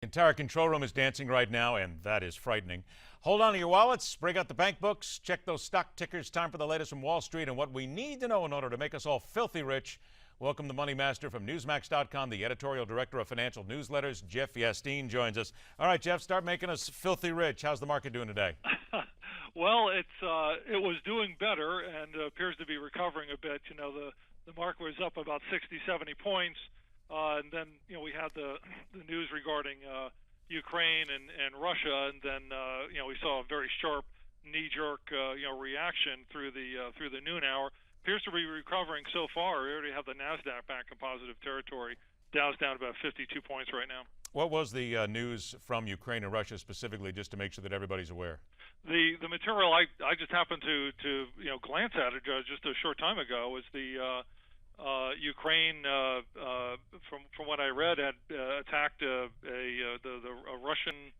The entire control room is dancing right now, and that is frightening. Hold on to your wallets, break out the bank books, check those stock tickers. Time for the latest from Wall Street and what we need to know in order to make us all filthy rich. Welcome the Money Master from Newsmax.com, the editorial director of financial newsletters. Jeff Yastine joins us. All right, Jeff, start making us filthy rich. How's the market doing today? Well, it was doing better and appears to be recovering a bit. You know, the market was up about 60, 70 points. And then, we had the news regarding Ukraine and Russia, and then we saw a very sharp knee-jerk reaction through the noon hour. Appears to be recovering so far. We already have the Nasdaq back in positive territory. Dow's down about 52 points right now. What was the news from Ukraine and Russia specifically, just to make sure that everybody's aware? The material I just happened to glance at it just a short time ago was the Ukraine, from what I read, had attacked a Russian,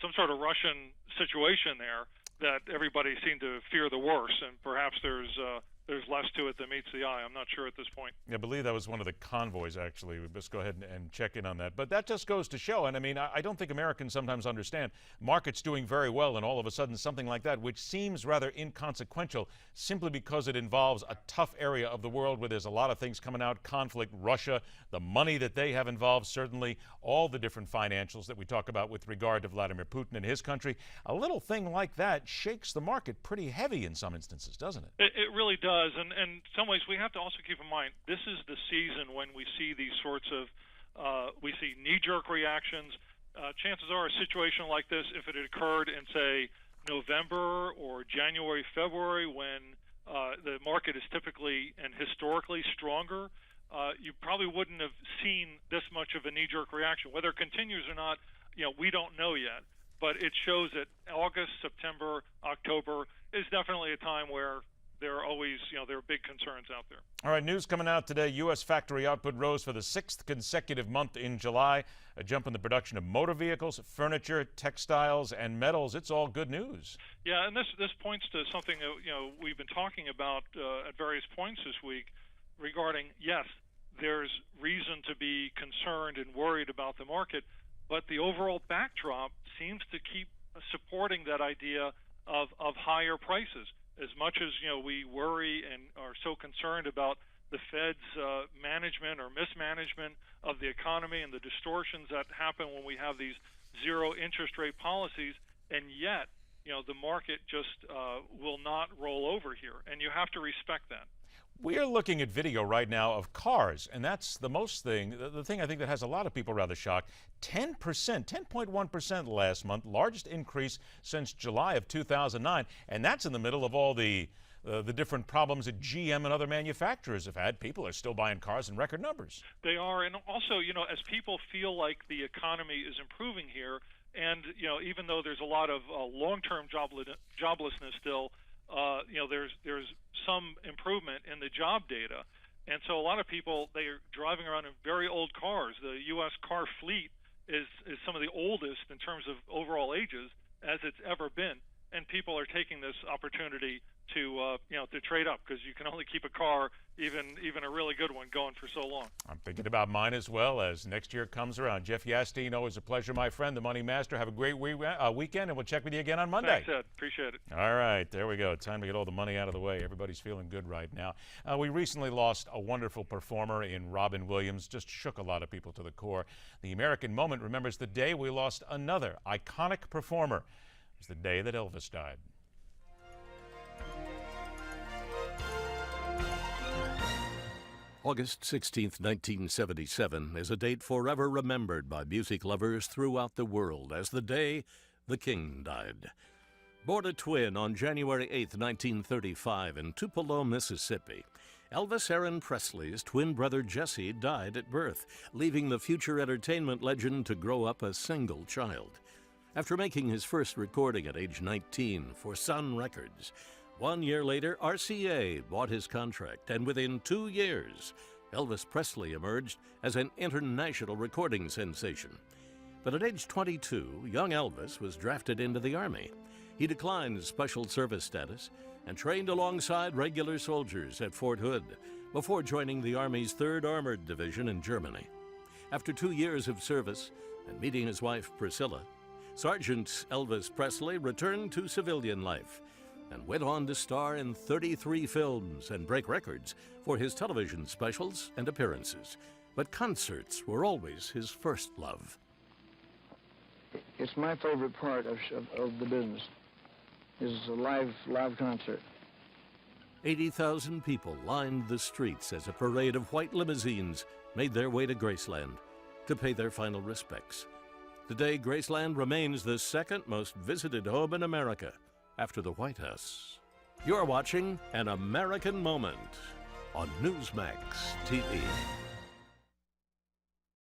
some sort of Russian situation there that everybody seemed to fear the worst, and perhaps there's less to it than meets the eye. I'm not sure at this point. I believe that was one of the convoys, actually. Let's go ahead and check in on that. But that just goes to show, and I mean, I don't think Americans sometimes understand, markets doing very well, and all of a sudden something like that, which seems rather inconsequential, simply because it involves a tough area of the world where there's a lot of things coming out, conflict, Russia, the money that they have involved, certainly all the different financials that we talk about with regard to Vladimir Putin and his country. A little thing like that shakes the market pretty heavy in some instances, doesn't it? It really does. And in some ways, we have to also keep in mind, this is the season when we see these sorts of, we see knee-jerk reactions. Chances are a situation like this, if it had occurred in, say, November or January, February, when the market is typically and historically stronger, you probably wouldn't have seen this much of a knee-jerk reaction. Whether it continues or not, we don't know yet. But it shows that August, September, October is definitely a time where there are always, there are big concerns out there. All right, news coming out today. U.S. factory output rose for the 6th consecutive month in July. A jump in the production of motor vehicles, furniture, textiles, and metals. It's all good news. Yeah, and this points to something that, we've been talking about at various points this week regarding, yes, there's reason to be concerned and worried about the market, but the overall backdrop seems to keep supporting that idea of higher prices. As much as we worry and are so concerned about the Fed's management or mismanagement of the economy and the distortions that happen when we have these zero interest rate policies, and yet the market just will not roll over here, and you have to respect that. We are looking at video right now of cars, and that's the the thing I think that has a lot of people rather shocked. 10%, 10.1% last month, largest increase since July of 2009, and that's in the middle of all the different problems that GM and other manufacturers have had. People are still buying cars in record numbers. They are, and also, as people feel like the economy is improving here, and even though there's a lot of long-term joblessness still, there's some improvement in the job data. And so a lot of people, they are driving around in very old cars. The U.S. car fleet is some of the oldest in terms of overall ages as it's ever been. And people are taking this opportunity to trade up, because you can only keep a car, even a really good one, going for so long. I'm thinking about mine as well as next year comes around. Jeff Yastine, always a pleasure, my friend, the Money Master. Have a great weekend, and we'll check with you again on Monday. Thanks, Ed. Appreciate it. All right, there we go. Time to get all the money out of the way. Everybody's feeling good right now. We recently lost a wonderful performer in Robin Williams. Just shook a lot of people to the core. The American Moment remembers the day we lost another iconic performer. It was the day that Elvis died. August 16, 1977 is a date forever remembered by music lovers throughout the world as the day the King died. Born a twin on January 8, 1935 in Tupelo, Mississippi, Elvis Aaron Presley's twin brother Jesse died at birth, leaving the future entertainment legend to grow up a single child. After making his first recording at age 19 for Sun Records, 1 year later, RCA bought his contract, and within 2 years, Elvis Presley emerged as an international recording sensation. But at age 22, young Elvis was drafted into the Army. He declined special service status and trained alongside regular soldiers at Fort Hood before joining the Army's 3rd Armored Division in Germany. After 2 years of service, and meeting his wife Priscilla, Sergeant Elvis Presley returned to civilian life and went on to star in 33 films and break records for his television specials and appearances. But concerts were always his first love. It's my favorite part of the business, is a live concert. 80,000 people lined the streets as a parade of white limousines made their way to Graceland to pay their final respects. Today, Graceland remains the second most visited home in America after the White House. You're watching An American Moment on Newsmax TV.